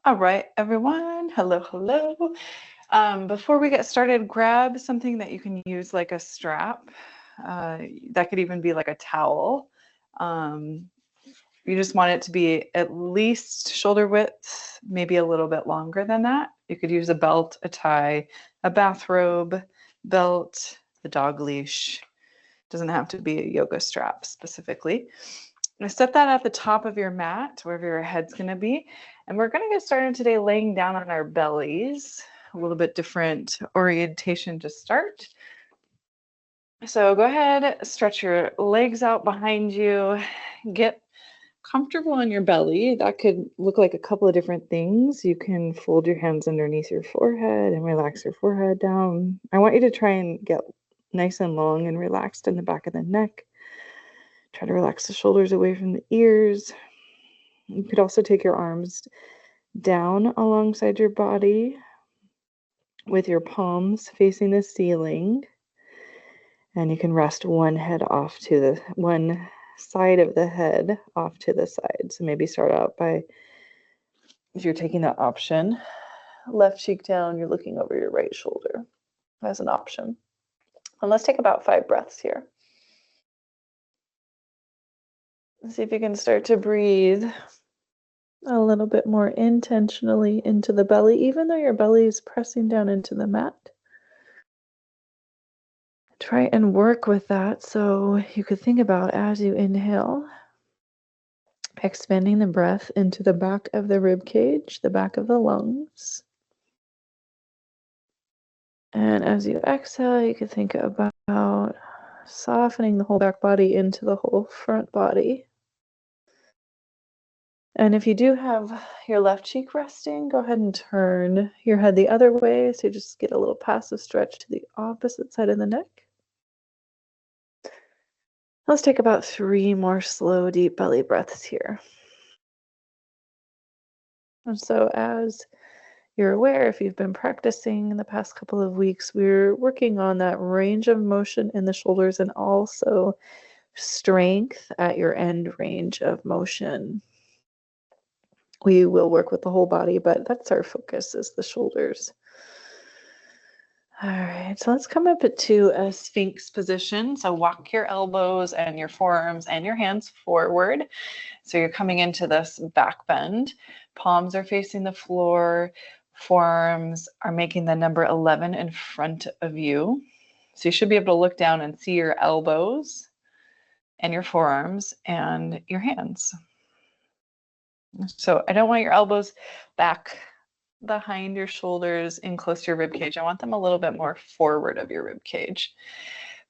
All right, everyone. Hello, hello. Before we get started, grab something that you can use like a strap. That could even be like a towel. Um, you just want it to be at least shoulder width, maybe a little bit longer than that. You could use a belt, a tie, a bathrobe, belt, the dog leash. Doesn't have to be a yoga strap specifically. I'm going to set that at the top of your mat, wherever your head's going to be. And we're going to get started today laying down on our bellies. A little bit different orientation to start. So go ahead, stretch your legs out behind you. Get comfortable on your belly. That could look like a couple of different things. You can fold your hands underneath your forehead and relax your forehead down. I want you to try and get nice and long and relaxed in the back of the neck. Try to relax the shoulders away from the ears. You could also take your arms down alongside your body with your palms facing the ceiling. And you can rest one side of the head off to the side. So maybe start out by, if you're taking that option, left cheek down, you're looking over your right shoulder as an option. And let's take about 5 breaths here. See if you can start to breathe a little bit more intentionally into the belly, even though your belly is pressing down into the mat. Try and work with that. So you could think about, as you inhale, expanding the breath into the back of the rib cage, the back of the lungs. And as you exhale, you could think about softening the whole back body into the whole front body. And if you do have your left cheek resting, go ahead and turn your head the other way. So you just get a little passive stretch to the opposite side of the neck. Let's take about 3 more slow, deep belly breaths here. And so as you're aware, if you've been practicing in the past couple of weeks, we're working on that range of motion in the shoulders and also strength at your end range of motion. We will work with the whole body, but that's our focus, is the shoulders. All right, so let's come up to a Sphinx position. So walk your elbows and your forearms and your hands forward. So you're coming into this back bend. Palms are facing the floor. Forearms are making the number 11 in front of you. So you should be able to look down and see your elbows and your forearms and your hands. So I don't want your elbows back behind your shoulders and close to your rib cage. I want them a little bit more forward of your rib cage.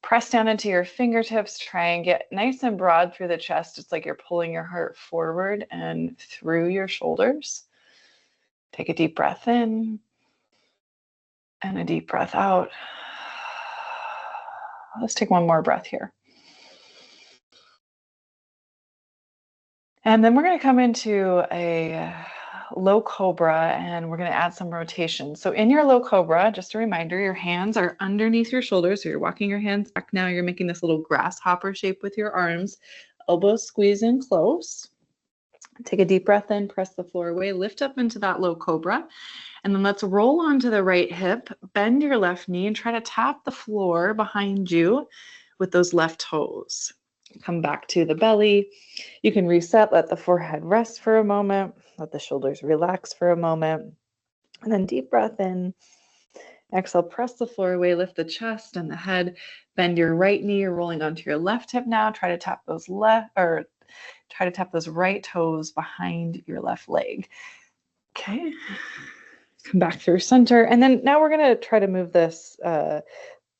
Press down into your fingertips. Try and get nice and broad through the chest. It's like you're pulling your heart forward and through your shoulders. Take a deep breath in and a deep breath out. Let's take one more breath here. And then we're going to come into a low cobra, and we're going to add some rotation. So in your low cobra, just a reminder, your hands are underneath your shoulders. So you're walking your hands back now. You're making this little grasshopper shape with your arms. Elbows squeeze in close. Take a deep breath in, press the floor away, lift up into that low cobra. And then let's roll onto the right hip, bend your left knee, and try to tap the floor behind you with those left toes. Come back to the belly. You can reset, let the forehead rest for a moment, let the shoulders relax for a moment, and then deep breath in. Exhale, press the floor away, lift the chest and the head, bend your right knee. You're rolling onto your left hip now. Try to tap those right toes behind your left leg. Okay. Come back through center. And then now we're going to try to move this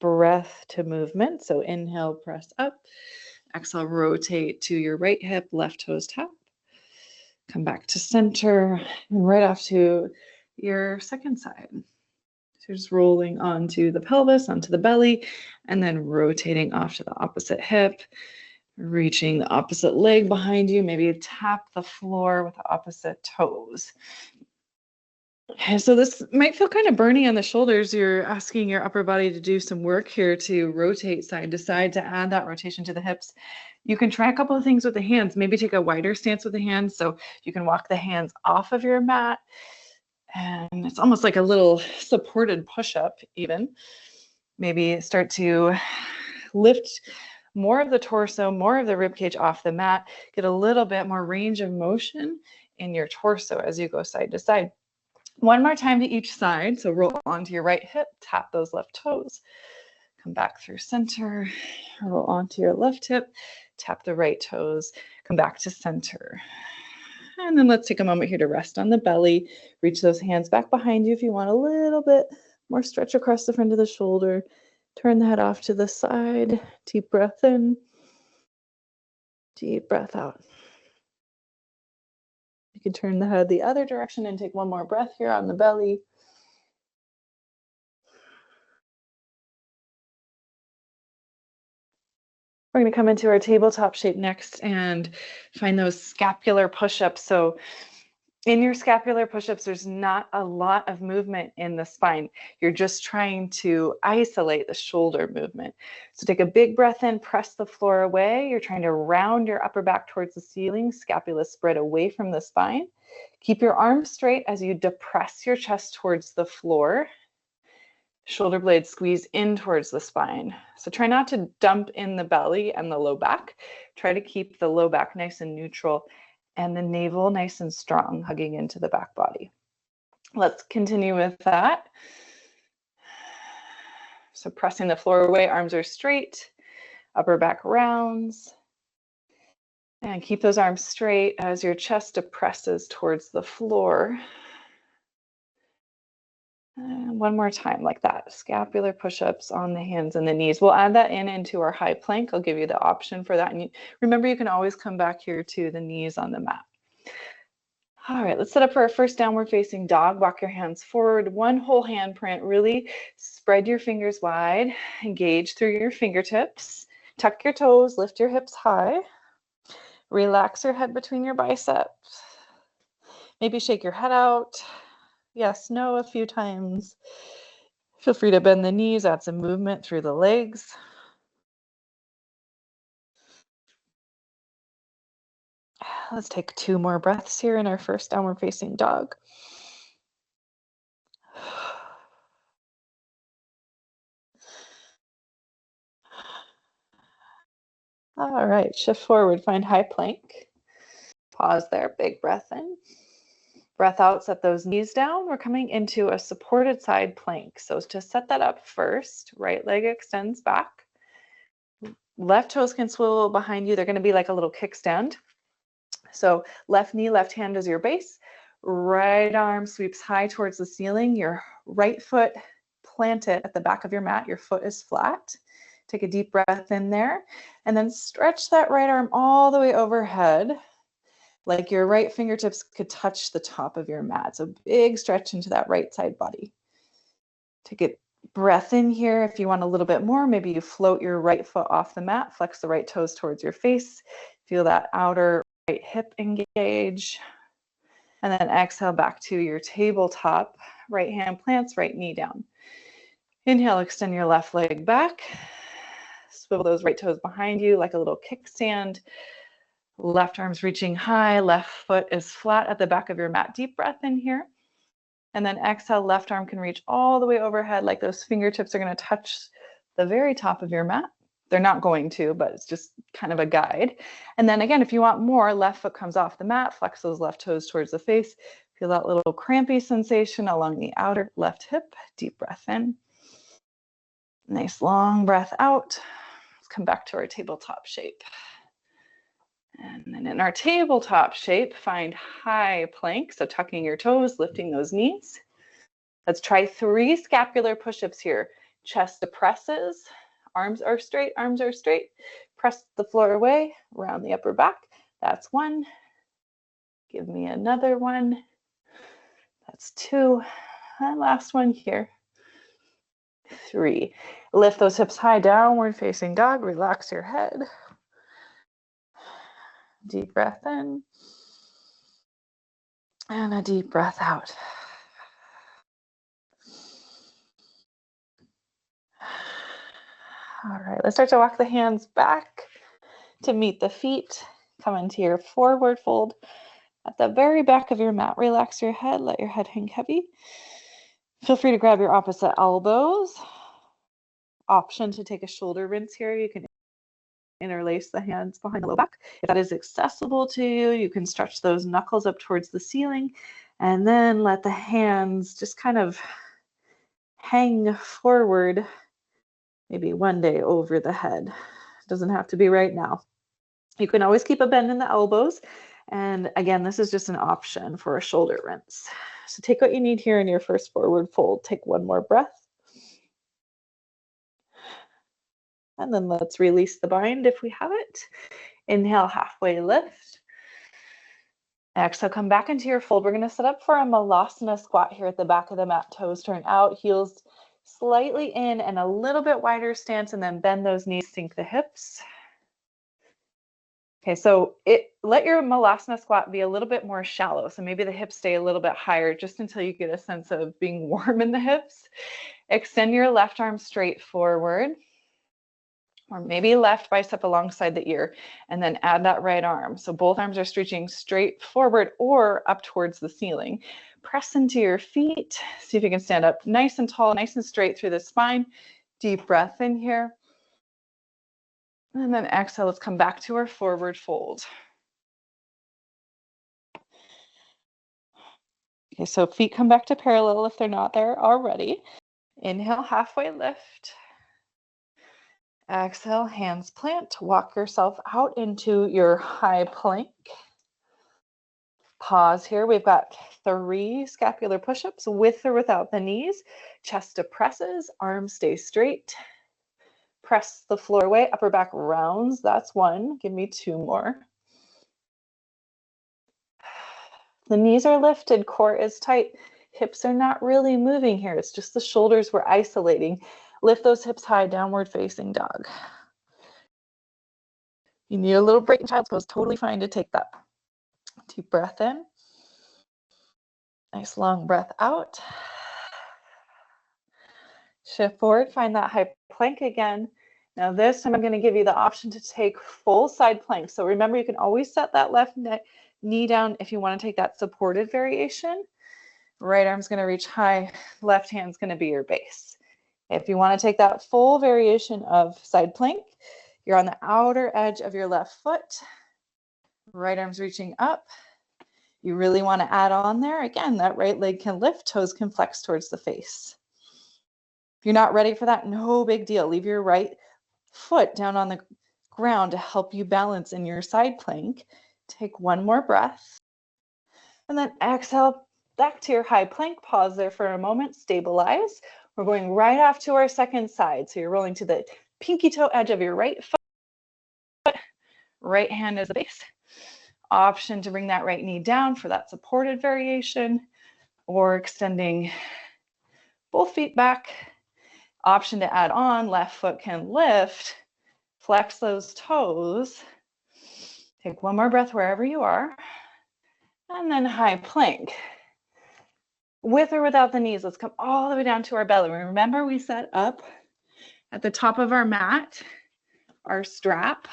breath to movement. So inhale, press up. Exhale, rotate to your right hip, left toes tap. Come back to center and right off to your second side. So just rolling onto the pelvis, onto the belly, and then rotating off to the opposite hip, reaching the opposite leg behind you. Maybe tap the floor with the opposite toes. Okay, so this might feel kind of burny on the shoulders. You're asking your upper body to do some work here to rotate side to side to add that rotation to the hips. You can try a couple of things with the hands. Maybe take a wider stance with the hands. So you can walk the hands off of your mat. And it's almost like a little supported push-up even. Maybe start to lift more of the torso, more of the rib cage off the mat, get a little bit more range of motion in your torso as you go side to side. One more time to each side. So roll onto your right hip, tap those left toes, come back through center, roll onto your left hip, tap the right toes, come back to center. And then let's take a moment here to rest on the belly. Reach those hands back behind you if you want a little bit more stretch across the front of the shoulder. Turn the head off to the side. Deep breath in. Deep breath out. You can turn the head the other direction and take one more breath here on the belly. We're going to come into our tabletop shape next and find those scapular push-ups. So in your scapular push-ups, there's not a lot of movement in the spine. You're just trying to isolate the shoulder movement. So take a big breath in, press the floor away. You're trying to round your upper back towards the ceiling, scapula spread away from the spine. Keep your arms straight as you depress your chest towards the floor. Shoulder blades squeeze in towards the spine. So try not to dump in the belly and the low back. Try to keep the low back nice and neutral and the navel nice and strong, hugging into the back body. Let's continue with that. So pressing the floor away, arms are straight, upper back rounds. And keep those arms straight as your chest depresses towards the floor. And one more time like that. Scapular push-ups on the hands and the knees. We'll add that into our high plank. I'll give you the option for that. And remember, you can always come back here to the knees on the mat. All right, let's set up for our first downward facing dog. Walk your hands forward, one whole hand print. Really spread your fingers wide, engage through your fingertips, tuck your toes, lift your hips high, relax your head between your biceps. Maybe shake your head out. Yes, no, a few times. Feel free to bend the knees, add some movement through the legs. Let's take 2 more breaths here in our first downward facing dog. All right, shift forward, find high plank. Pause there, big breath in. Breath out, set those knees down. We're coming into a supported side plank. So to set that up first, right leg extends back. Left toes can swivel behind you. They're going to be like a little kickstand. So left knee, left hand is your base. Right arm sweeps high towards the ceiling. Your right foot planted at the back of your mat. Your foot is flat. Take a deep breath in there. And then stretch that right arm all the way overhead. Like your right fingertips could touch the top of your mat. So big stretch into that right side body. Take a breath in here. If you want a little bit more, maybe you float your right foot off the mat, flex the right toes towards your face. Feel that outer right hip engage. And then exhale back to your tabletop. Right hand plants, right knee down. Inhale, extend your left leg back. Swivel those right toes behind you like a little kickstand. Left arm's reaching high, left foot is flat at the back of your mat. Deep breath in here. And then exhale, left arm can reach all the way overhead, like those fingertips are going to touch the very top of your mat. They're not going to, but it's just kind of a guide. And then again, if you want more, left foot comes off the mat, flex those left toes towards the face. Feel that little crampy sensation along the outer left hip. Deep breath in. Nice long breath out. Let's come back to our tabletop shape. And then in our tabletop shape, find high plank. So tucking your toes, lifting those knees. Let's try 3 scapular push-ups here. Chest depresses, arms are straight, arms are straight. Press the floor away, round the upper back. That's 1. Give me another one. That's 2. And last one here. 3. Lift those hips high, downward facing dog. Relax your head. Deep breath in. And a deep breath out. All right, let's start to walk the hands back to meet the feet. Come into your forward fold. At the very back of your mat, relax your head, let your head hang heavy. Feel free to grab your opposite elbows. Option to take a shoulder rinse here. You can interlace the hands behind the low back. If that is accessible to you, you can stretch those knuckles up towards the ceiling and then let the hands just kind of hang forward, maybe one day over the head. It doesn't have to be right now. You can always keep a bend in the elbows. And again, this is just an option for a shoulder rinse. So take what you need here in your first forward fold. Take one more breath. And then let's release the bind if we have it. Inhale, halfway lift. Exhale, come back into your fold. We're going to set up for a malasana squat here at the back of the mat. Toes turn out, heels slightly in and a little bit wider stance, and then bend those knees, sink the hips. Okay, so let your malasana squat be a little bit more shallow. So maybe the hips stay a little bit higher just until you get a sense of being warm in the hips. Extend your left arm straight forward, or maybe left bicep alongside the ear, and then add that right arm. So both arms are stretching straight forward or up towards the ceiling. Press into your feet. See if you can stand up nice and tall, nice and straight through the spine. Deep breath in here. And then exhale, let's come back to our forward fold. Okay, so feet come back to parallel if they're not there already. Inhale, halfway lift. Exhale, hands plant. Walk yourself out into your high plank. Pause here. We've got 3 scapular push-ups with or without the knees. Chest to presses, arms stay straight. Press the floor away, upper back rounds. That's 1. Give me 2 more. The knees are lifted, core is tight. Hips are not really moving here. It's just the shoulders we're isolating. Lift those hips high, downward facing dog. You need a little break in child's pose, totally fine to take that. Deep breath in. Nice long breath out. Shift forward, find that high plank again. Now this time I'm going to give you the option to take full side plank. So remember, you can always set that left knee down if you want to take that supported variation. Right arm's going to reach high, left hand's going to be your base. If you want to take that full variation of side plank, you're on the outer edge of your left foot. Right arm's reaching up. You really want to add on there. Again, that right leg can lift, toes can flex towards the face. If you're not ready for that, no big deal. Leave your right foot down on the ground to help you balance in your side plank. Take one more breath. And then exhale back to your high plank. Pause there for a moment. Stabilize. We're going right off to our second side. So you're rolling to the pinky toe edge of your right foot. Right hand as a base. Option to bring that right knee down for that supported variation, or extending both feet back. Option to add on, left foot can lift. Flex those toes. Take one more breath wherever you are. And then high plank. With or without the knees, let's come all the way down to our belly. Remember, we set up at the top of our mat, our strap,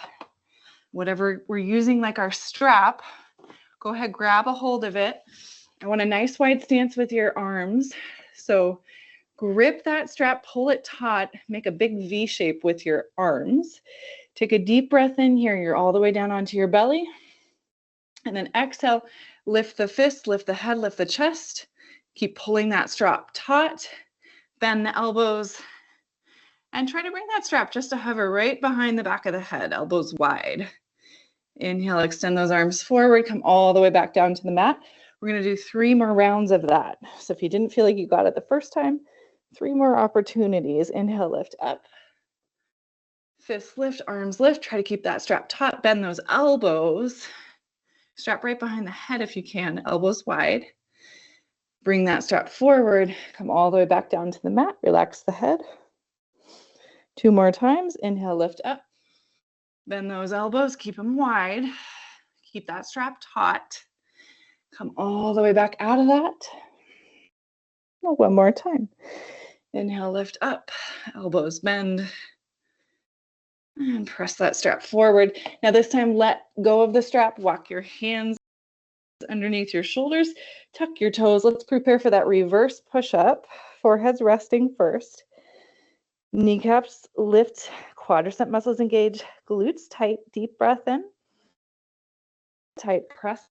whatever we're using like our strap. Go ahead, grab a hold of it. I want a nice wide stance with your arms. So grip that strap, pull it taut, make a big V shape with your arms. Take a deep breath in here. You're all the way down onto your belly. And then exhale, lift the fist, lift the head, lift the chest. Keep pulling that strap taut. Bend the elbows. And try to bring that strap just to hover right behind the back of the head, elbows wide. Inhale, extend those arms forward, come all the way back down to the mat. We're going to do 3 more rounds of that. So if you didn't feel like you got it the first time, 3 more opportunities. Inhale, lift up. Fist lift, arms lift. Try to keep that strap taut. Bend those elbows. Strap right behind the head if you can, elbows wide. Bring that strap forward. Come all the way back down to the mat. Relax the head. 2 more times. Inhale, lift up. Bend those elbows. Keep them wide. Keep that strap taut. Come all the way back out of that. Oh, 1 more time. Inhale, lift up. Elbows bend. And press that strap forward. Now this time, let go of the strap. Walk your hands underneath your shoulders. Tuck your toes. Let's prepare for that reverse push-up. Forehead's resting first. Kneecaps lift, quadricep muscles engage, glutes tight, deep breath in. Tight press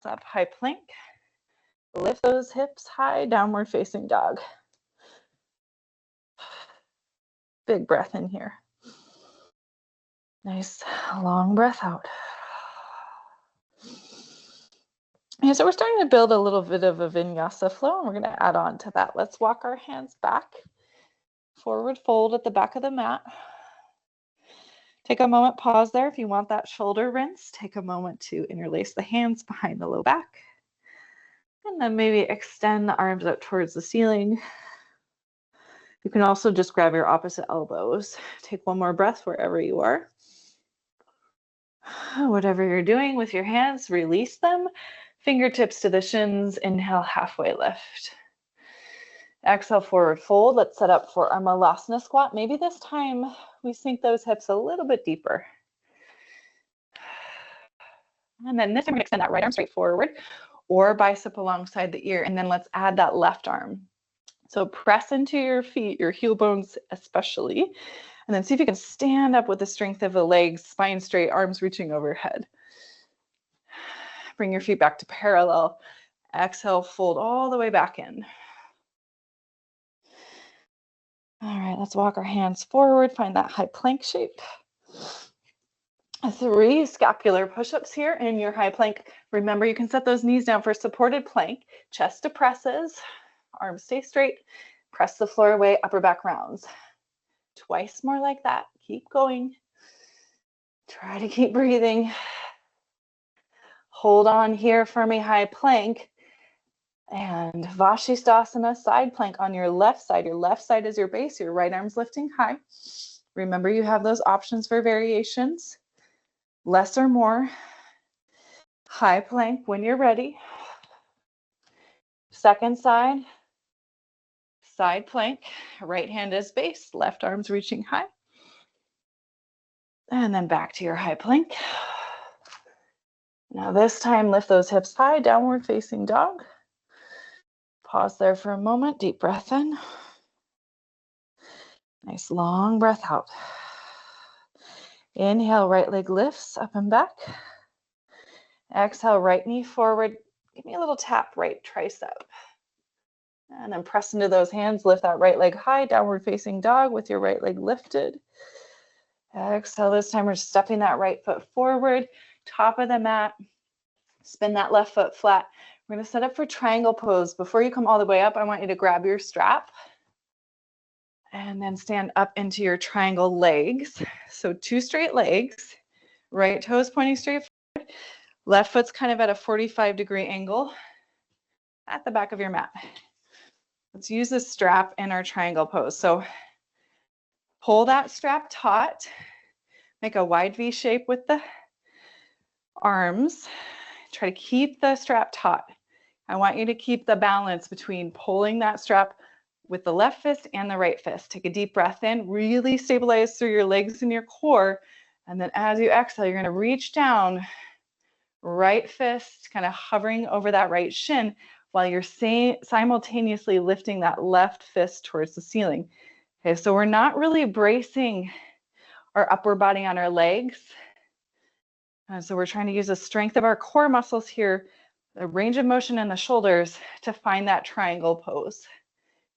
up, high plank. Lift those hips high, downward facing dog. Big breath in here. Nice long breath out. And so we're starting to build a little bit of a vinyasa flow, and we're going to add on to that. Let's walk our hands back. Forward fold at the back of the mat. Take a moment, pause there. If you want that shoulder rinse, take a moment to interlace the hands behind the low back. And then maybe extend the arms out towards the ceiling. You can also just grab your opposite elbows. Take one more breath wherever you are. Whatever you're doing with your hands, release them. Fingertips to the shins. Inhale, halfway lift. Exhale, forward fold. Let's set up for our malasana squat. Maybe this time we sink those hips a little bit deeper. And then this time we're going to extend that right arm straight forward or bicep alongside the ear. And then let's add that left arm. So press into your feet, your heel bones especially. And then see if you can stand up with the strength of the legs, spine straight, arms reaching overhead. Bring your feet back to parallel. Exhale, fold all the way back in. All right, let's walk our hands forward, find that high plank shape. 3 scapular push-ups here in your high plank. Remember, you can set those knees down for supported plank. Chest depresses, arms stay straight. Press the floor away, upper back rounds. Twice more like that. Keep going. Try to keep breathing. Hold on here for me, high plank. And Vashisthasana, side plank on your left side. Your left side is your base. Your right arm's lifting high. Remember, you have those options for variations. Less or more. High plank when you're ready. Second side. Side plank. Right hand is base. Left arm's reaching high. And then back to your high plank. Now this time, lift those hips high, downward facing dog. Pause there for a moment, deep breath in. Nice long breath out. Inhale, right leg lifts up and back. Exhale, right knee forward. Give me a little tap, right tricep. And then press into those hands, lift that right leg high, downward facing dog with your right leg lifted. Exhale, this time we're stepping that right foot forward, top of the mat. Spin that left foot flat. We're going to set up for triangle pose. Before you come all the way up, I want you to grab your strap and then stand up into your triangle legs. So 2 straight legs, right toes pointing straight forward. Left foot's kind of at a 45-degree angle at the back of your mat. Let's use this strap in our triangle pose. So pull that strap taut. Make a wide V shape with the arms. Try to keep the strap taut. I want you to keep the balance between pulling that strap with the left fist and the right fist. Take a deep breath in, really stabilize through your legs and your core. And then as you exhale, you're going to reach down, right fist kind of hovering over that right shin while you're simultaneously lifting that left fist towards the ceiling. Okay, so we're not really bracing our upper body on our legs. So we're trying to use the strength of our core muscles here, the range of motion in the shoulders to find that triangle pose.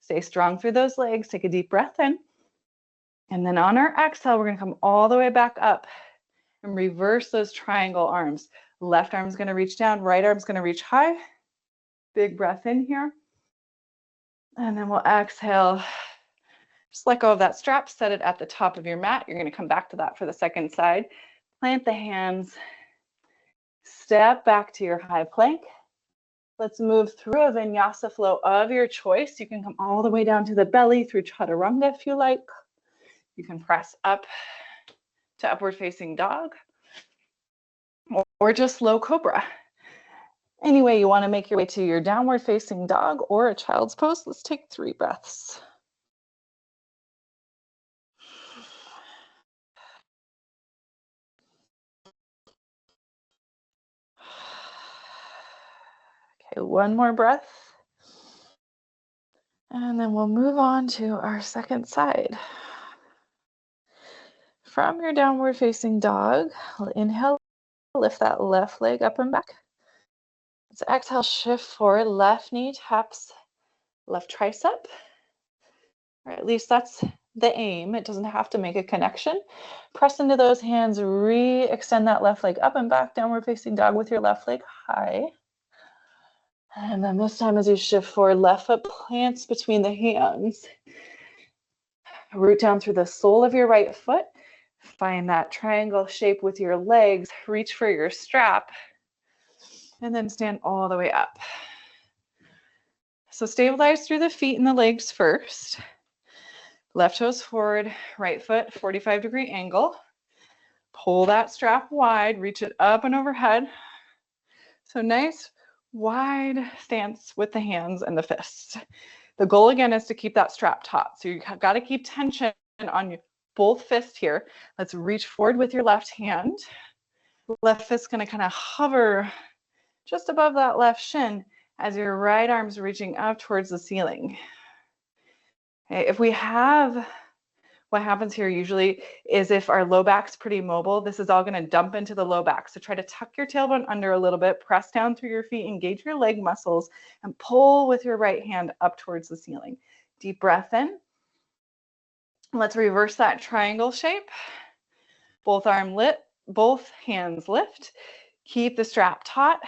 Stay strong through those legs. Take a deep breath in. And then on our exhale, we're going to come all the way back up and reverse those triangle arms. Left arm's going to reach down, right arm's going to reach high. Big breath in here. And then we'll exhale. Just let go of that strap, set it at the top of your mat. You're going to come back to that for the second side. Plant the hands. Step back to your high plank. Let's move through a vinyasa flow of your choice. You can come all the way down to the belly through chaturanga if you like. You can press up to upward facing dog or just low cobra. Any way you want to make your way to your downward facing dog or a child's pose. Let's take 3 breaths. Okay, one more breath. And then we'll move on to our second side. From your downward facing dog, inhale, lift that left leg up and back. Let's exhale, shift forward, left knee taps left tricep. Or at least that's the aim. It doesn't have to make a connection. Press into those hands, re-extend that left leg up and back, downward facing dog with your left leg high. And then this time as you shift forward, left foot plants between the hands. Root down through the sole of your right foot. Find that triangle shape with your legs. Reach for your strap. And then stand all the way up. So stabilize through the feet and the legs first. Left toes forward, right foot, 45-degree angle. Pull that strap wide, reach it up and overhead. So nice wide stance with the hands and the fists. The goal again is to keep that strap taut. So you got to keep tension on both fists here. Let's reach forward with your left hand. Left fist going to kind of hover just above that left shin as your right arm's reaching up towards the ceiling. Okay, if we have, what happens here usually is if our low back's pretty mobile, this is all going to dump into the low back. So try to tuck your tailbone under a little bit, press down through your feet, engage your leg muscles, and pull with your right hand up towards the ceiling. Deep breath in. Let's reverse that triangle shape. Both hands lift. Keep the strap taut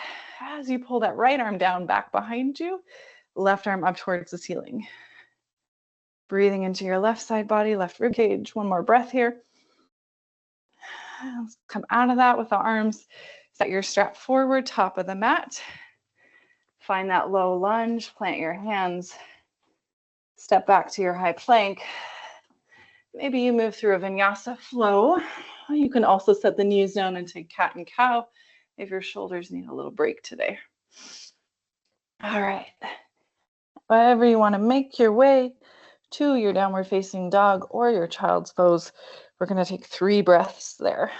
as you pull that right arm down back behind you, left arm up towards the ceiling. Breathing into your left side body, left rib cage. One more breath here. Let's come out of that with the arms. Set your strap forward, top of the mat. Find that low lunge, plant your hands. Step back to your high plank. Maybe you move through a vinyasa flow. You can also set the knees down and take cat and cow if your shoulders need a little break today. All right. Wherever you want to make your way to your downward facing dog or your child's pose, we're going to take 3 breaths there.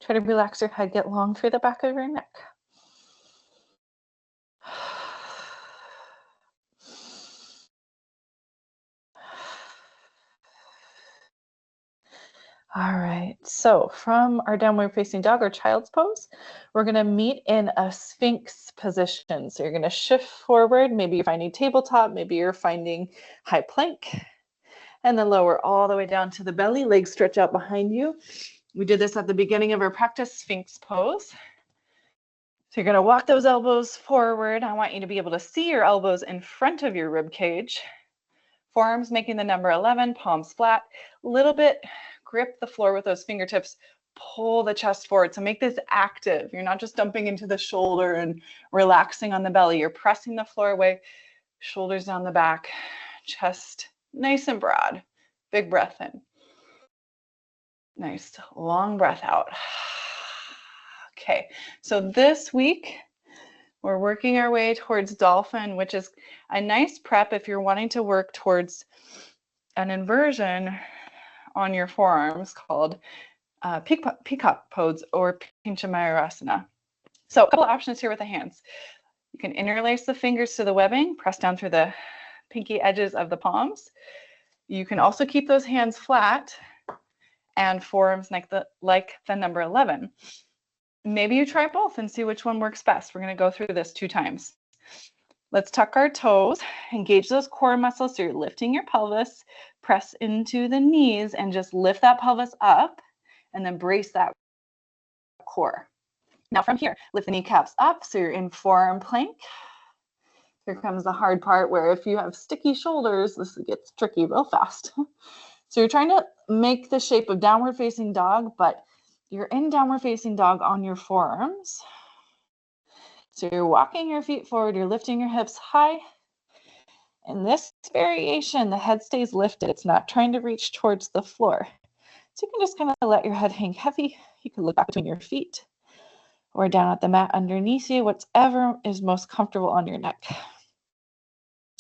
Try to relax your head, get long through the back of your neck. All right, so from our downward facing dog or child's pose, we're going to meet in a Sphinx position. So you're going to shift forward. Maybe you're finding tabletop, maybe you're finding high plank, and then lower all the way down to the belly. Legs stretch out behind you. We did this at the beginning of our practice, Sphinx pose. So you're going to walk those elbows forward. I want you to be able to see your elbows in front of your rib cage. Forearms making the number 11, palms flat. A little bit, grip the floor with those fingertips. Pull the chest forward. So make this active. You're not just dumping into the shoulder and relaxing on the belly. You're pressing the floor away, shoulders down the back, chest nice and broad. Big breath in. Nice, long breath out. Okay, so this week, we're working our way towards dolphin, which is a nice prep if you're wanting to work towards an inversion on your forearms called peacock pose or pincha mayurasana. So a couple of options here with the hands. You can interlace the fingers to the webbing, press down through the pinky edges of the palms. You can also keep those hands flat and forearms like the number 11. Maybe you try both and see which one works best. We're going to go through this 2 times. Let's tuck our toes, engage those core muscles. So you're lifting your pelvis, press into the knees and just lift that pelvis up and then brace that core. Now from here, lift the kneecaps up so you're in forearm plank. Here comes the hard part where if you have sticky shoulders, this gets tricky real fast. So you're trying to make the shape of downward facing dog, but you're in downward facing dog on your forearms. So you're walking your feet forward, you're lifting your hips high. In this variation, the head stays lifted. It's not trying to reach towards the floor. So you can just kind of let your head hang heavy. You can look back between your feet or down at the mat underneath you, whatever is most comfortable on your neck.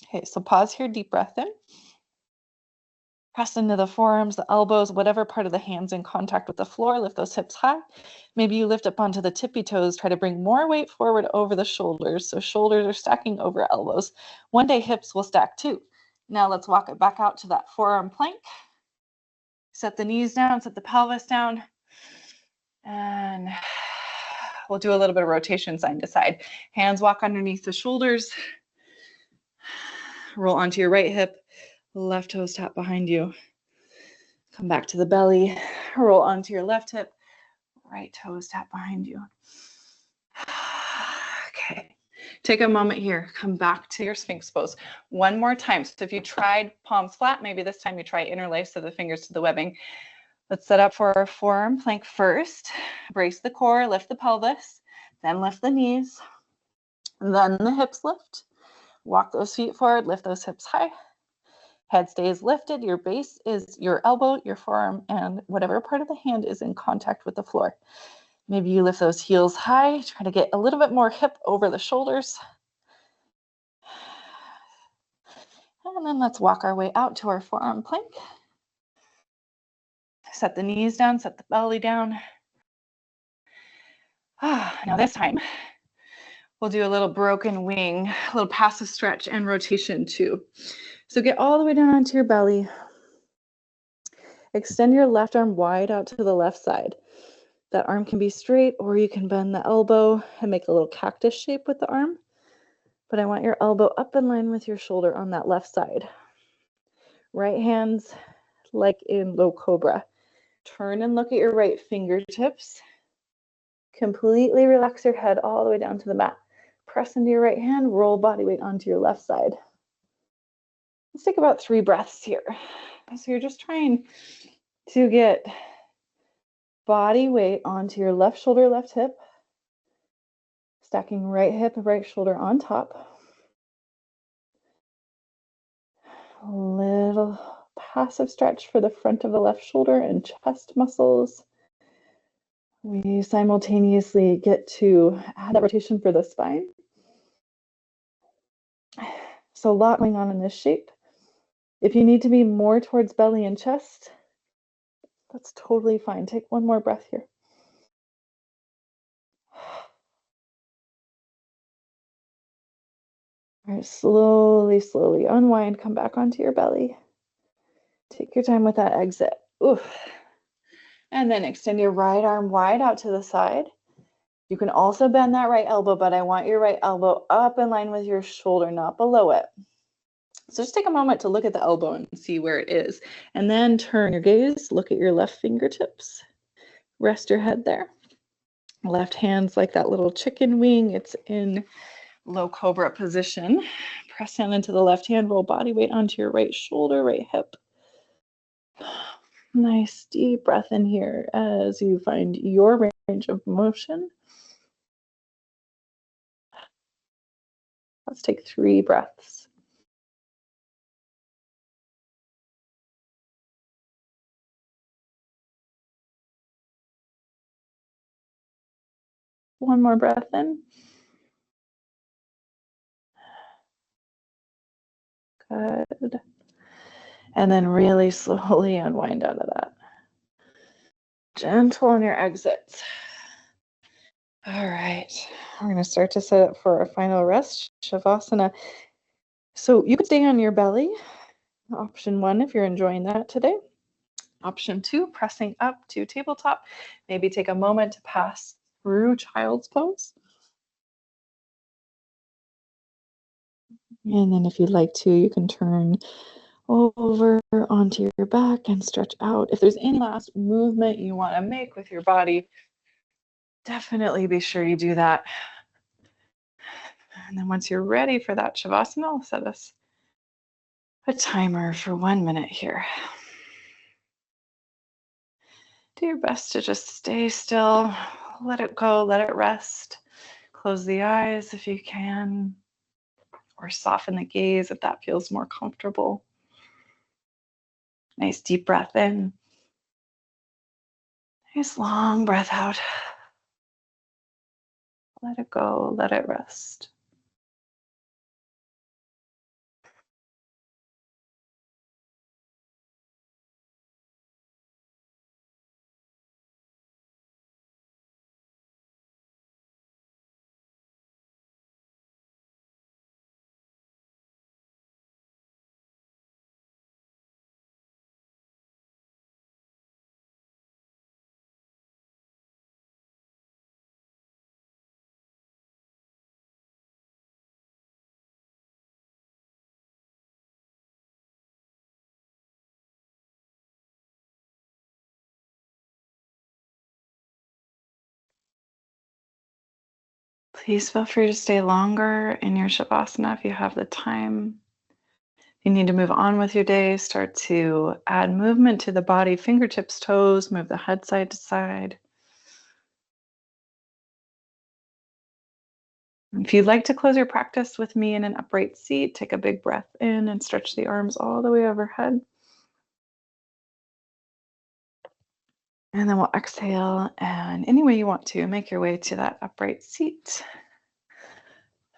Okay, so pause here, deep breath in. Press into the forearms, the elbows, whatever part of the hands in contact with the floor. Lift those hips high. Maybe you lift up onto the tippy toes. Try to bring more weight forward over the shoulders. So shoulders are stacking over elbows. One day hips will stack too. Now let's walk it back out to that forearm plank. Set the knees down, set the pelvis down. And we'll do a little bit of rotation side to side. Hands walk underneath the shoulders. Roll onto your right hip. Left toes tap behind you. Come back to the belly. Roll onto your left hip. Right toes tap behind you. Okay. Take a moment here. Come back to your Sphinx pose. One more time. So if you tried palms flat, maybe this time you try interlace of the fingers to the webbing. Let's set up for our forearm plank first. Brace the core, lift the pelvis, then lift the knees, then the hips lift. Walk those feet forward, lift those hips high. Head stays lifted. Your base is your elbow, your forearm, and whatever part of the hand is in contact with the floor. Maybe you lift those heels high. Try to get a little bit more hip over the shoulders. And then let's walk our way out to our forearm plank. Set the knees down, set the belly down. Now this time, we'll do a little broken wing, a little passive stretch and rotation too. So get all the way down onto your belly. Extend your left arm wide out to the left side. That arm can be straight, or you can bend the elbow and make a little cactus shape with the arm. But I want your elbow up in line with your shoulder on that left side. Right hands like in low cobra. Turn and look at your right fingertips. Completely relax your head all the way down to the mat. Press into your right hand, roll body weight onto your left side. Let's take about 3 breaths here. So you're just trying to get body weight onto your left shoulder, left hip. Stacking right hip, right shoulder on top. A little passive stretch for the front of the left shoulder and chest muscles. We simultaneously get to add that rotation for the spine. So a lot going on in this shape. If you need to be more towards belly and chest, that's totally fine. Take one more breath here. All right, slowly, slowly unwind, come back onto your belly. Take your time with that exit. Oof. And then extend your right arm wide out to the side. You can also bend that right elbow, but I want your right elbow up in line with your shoulder, not below it. So just take a moment to look at the elbow and see where it is. And then turn your gaze, look at your left fingertips. Rest your head there. Left hand's like that little chicken wing. It's in low cobra position. Press down into the left hand, roll body weight onto your right shoulder, right hip. Nice deep breath in here as you find your range of motion. Let's take 3 breaths. One more breath in. Good. And then really slowly unwind out of that. Gentle on your exits. All right. We're going to start to set up for a final rest, Shavasana. So you could stay on your belly. Option 1, if you're enjoying that today. Option 2, pressing up to tabletop. Maybe take a moment to pass through child's pose. And then if you'd like to, you can turn over onto your back and stretch out. If there's any last movement you want to make with your body, definitely be sure you do that. And then once you're ready for that Shavasana, I'll set us a timer for 1 minute here. Do your best to just stay still, let it go, let it rest. Close the eyes if you can, or soften the gaze if that feels more comfortable. Nice deep breath in. Nice long breath out. Let it go, let it rest. Please feel free to stay longer in your Shavasana if you have the time. If you need to move on with your day, start to add movement to the body, fingertips, toes, move the head side to side. If you'd like to close your practice with me in an upright seat, take a big breath in and stretch the arms all the way overhead. And then we'll exhale, and any way you want to, make your way to that upright seat.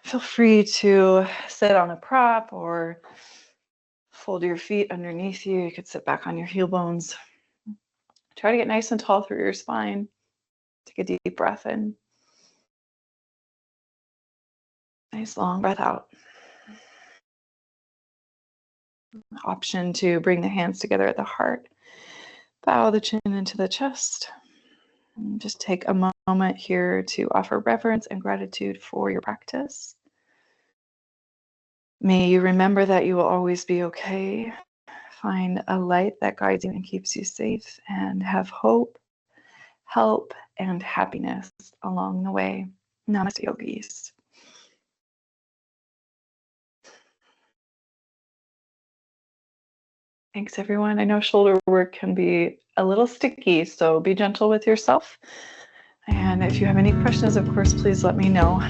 Feel free to sit on a prop or fold your feet underneath you. You could sit back on your heel bones. Try to get nice and tall through your spine. Take a deep breath in. Nice long breath out. Option to bring the hands together at the heart. Bow the chin into the chest. And just take a moment here to offer reverence and gratitude for your practice. May you remember that you will always be okay. Find a light that guides you and keeps you safe, and have hope, help, and happiness along the way. Namaste, yogis. Thanks, everyone. I know shoulder work can be a little sticky, so be gentle with yourself. And if you have any questions, of course, please let me know.